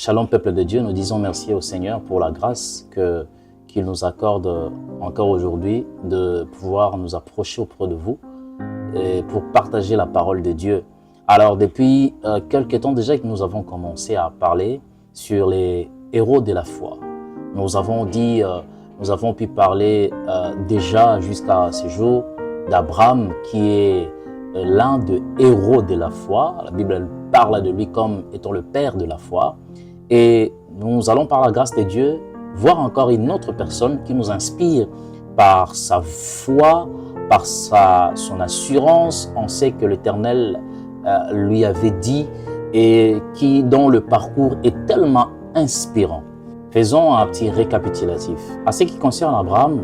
Shalom peuple de Dieu, nous disons merci au Seigneur pour la grâce qu'il nous accorde encore aujourd'hui de pouvoir nous approcher auprès de vous et pour partager la parole de Dieu. Alors depuis quelques temps déjà que nous avons commencé à parler sur les héros de la foi. Nous avons pu parler déjà jusqu'à ce jour d'Abraham qui est l'un des héros de la foi. La Bible parle de lui comme étant le père de la foi. Et nous allons par la grâce de Dieu voir encore une autre personne qui nous inspire par sa foi, par son assurance. On sait que l'Éternel lui avait dit et dont le parcours est tellement inspirant. Faisons un petit récapitulatif. À ce qui concerne Abraham,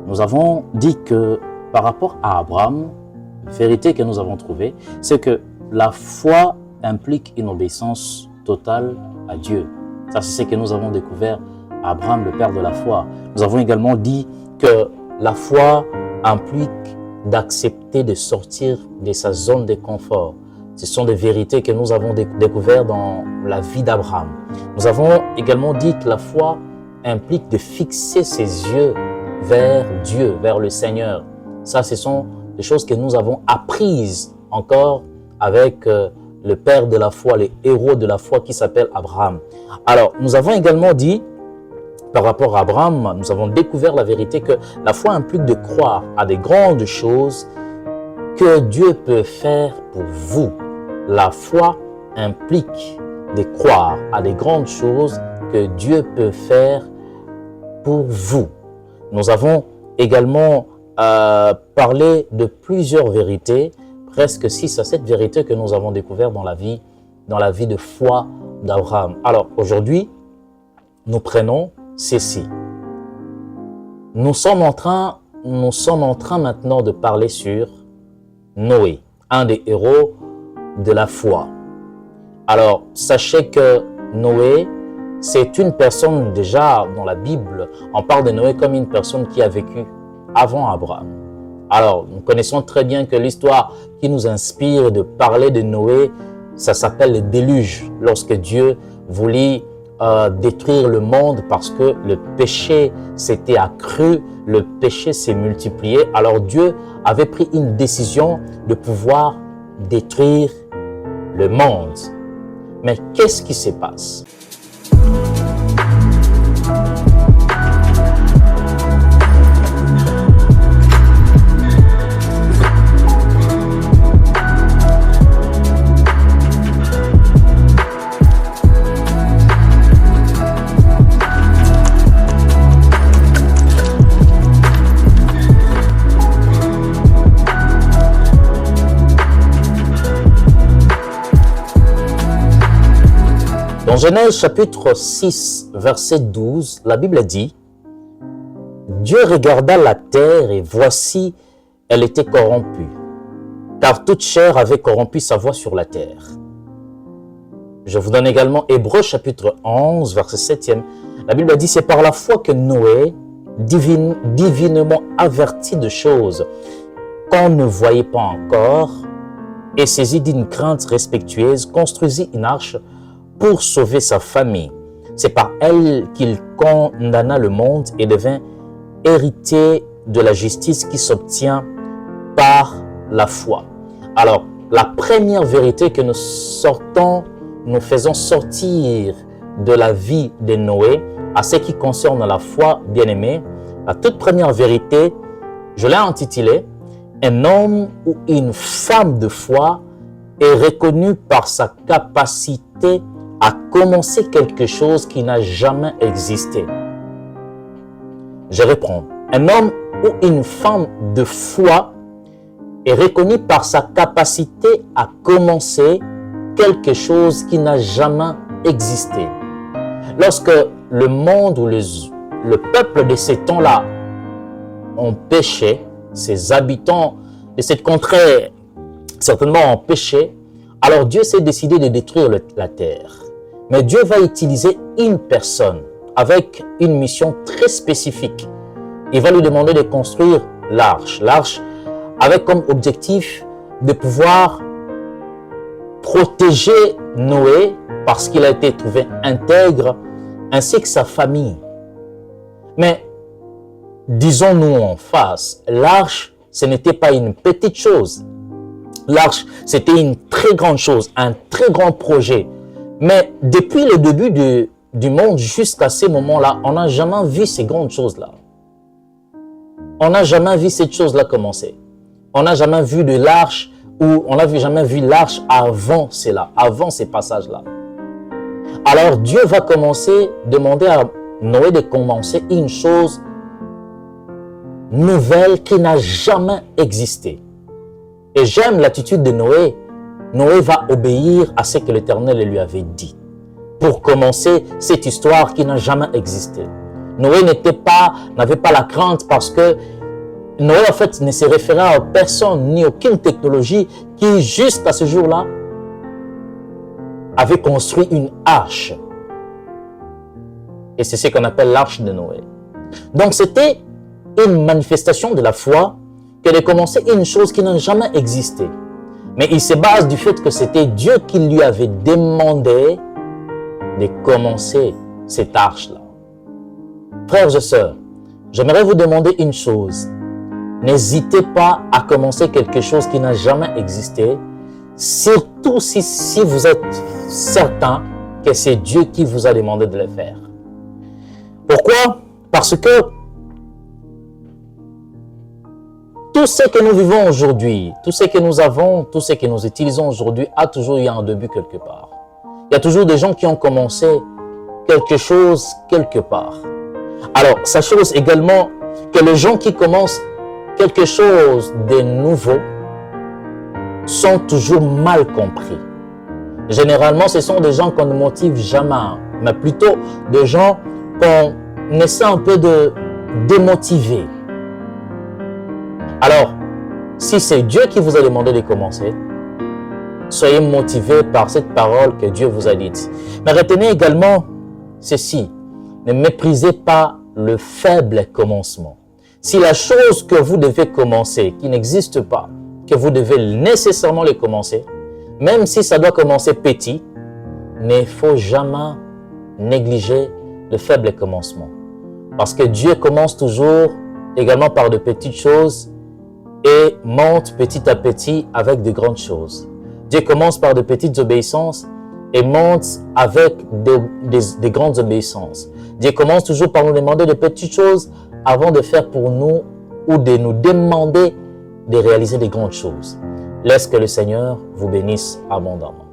nous avons dit que par rapport à Abraham, la vérité que nous avons trouvée, c'est que la foi implique une obéissance totale à Dieu. Ça, c'est ce que nous avons découvert à Abraham, le père de la foi. Nous avons également dit que la foi implique d'accepter de sortir de sa zone de confort. Ce sont des vérités que nous avons découvertes dans la vie d'Abraham. Nous avons également dit que la foi implique de fixer ses yeux vers Dieu, vers le Seigneur. Ça, ce sont des choses que nous avons apprises encore avec le père de la foi, les héros de la foi qui s'appelle Abraham. Alors, nous avons également dit, par rapport à Abraham, nous avons découvert la vérité que la foi implique de croire à des grandes choses que Dieu peut faire pour vous. La foi implique de croire à des grandes choses que Dieu peut faire pour vous. Nous avons également parlé de plusieurs vérités, presque 6 à 7 vérités que nous avons découvertes dans la vie de foi d'Abraham. Alors aujourd'hui, nous prenons ceci. Nous sommes en train maintenant de parler sur Noé, un des héros de la foi. Alors, sachez que Noé, c'est une personne déjà dans la Bible, on parle de Noé comme une personne qui a vécu avant Abraham. Alors, nous connaissons très bien que l'histoire qui nous inspire de parler de Noé, ça s'appelle le déluge, lorsque Dieu voulait détruire le monde parce que le péché s'était accru, le péché s'est multiplié. Alors Dieu avait pris une décision de pouvoir détruire le monde. Mais qu'est-ce qui se passe? Dans Genèse chapitre 6, verset 12, la Bible dit « Dieu regarda la terre et voici, elle était corrompue, car toute chair avait corrompu sa voie sur la terre. » Je vous donne également Hébreux chapitre 11, verset 7. La Bible dit « C'est par la foi que Noé, divinement averti de choses qu'on ne voyait pas encore, et saisi d'une crainte respectueuse, construisit une arche pour sauver sa famille. C'est par elle qu'il condamna le monde et devint héritier de la justice qui s'obtient par la foi. » Alors, la première vérité que nous faisons sortir de la vie de Noé, à ce qui concerne la foi, bien-aimé, la toute première vérité, je l'ai intitulée « Un homme ou une femme de foi est reconnu par sa capacité à commencer quelque chose qui n'a jamais existé. » Je reprends. Un homme ou une femme de foi est reconnu par sa capacité à commencer quelque chose qui n'a jamais existé. Lorsque le monde ou le peuple de ces temps-là ont péché, ses habitants de cette contrée certainement ont péché, alors Dieu s'est décidé de détruire la terre. Mais Dieu va utiliser une personne avec une mission très spécifique. Il va lui demander de construire l'arche. L'arche avec comme objectif de pouvoir protéger Noé parce qu'il a été trouvé intègre, ainsi que sa famille. Mais disons-nous en face, l'arche, ce n'était pas une petite chose. L'arche, c'était une très grande chose, un très grand projet. Mais depuis le début du monde jusqu'à ces moments-là, on n'a jamais vu ces grandes choses-là. On n'a jamais vu cette chose-là commencer. On n'a jamais vu de l'arche ou on n'a jamais vu l'arche avant cela, avant ces passages-là. Alors Dieu va demander à Noé de commencer une chose nouvelle qui n'a jamais existé. Et j'aime l'attitude de Noé. Noé va obéir à ce que l'Éternel lui avait dit pour commencer cette histoire qui n'a jamais existé. Noé n'avait pas la crainte parce que Noé en fait ne se référait à personne ni aucune technologie qui jusqu'à ce jour-là avait construit une arche. Et c'est ce qu'on appelle l'arche de Noé. Donc c'était une manifestation de la foi que de commencer une chose qui n'a jamais existé. Mais il se base du fait que c'était Dieu qui lui avait demandé de commencer cette arche-là. Frères et sœurs, j'aimerais vous demander une chose. N'hésitez pas à commencer quelque chose qui n'a jamais existé, surtout si vous êtes certain que c'est Dieu qui vous a demandé de le faire. Pourquoi? Parce que tout ce que nous vivons aujourd'hui, tout ce que nous avons, tout ce que nous utilisons aujourd'hui a toujours eu un début quelque part. Il y a toujours des gens qui ont commencé quelque chose quelque part. Alors, sachez également que les gens qui commencent quelque chose de nouveau sont toujours mal compris. Généralement, ce sont des gens qu'on ne motive jamais, mais plutôt des gens qu'on essaie un peu de démotiver. Alors, si c'est Dieu qui vous a demandé de commencer, soyez motivés par cette parole que Dieu vous a dite. Mais retenez également ceci, ne méprisez pas le faible commencement. Si la chose que vous devez commencer, qui n'existe pas, que vous devez nécessairement le commencer, même si ça doit commencer petit, il ne faut jamais négliger le faible commencement. Parce que Dieu commence toujours également par de petites choses et monte petit à petit avec de grandes choses. Dieu commence par de petites obéissances et monte avec des grandes obéissances. Dieu commence toujours par nous demander de petites choses avant de faire pour nous ou de nous demander de réaliser des grandes choses. Laisse que le Seigneur vous bénisse abondamment.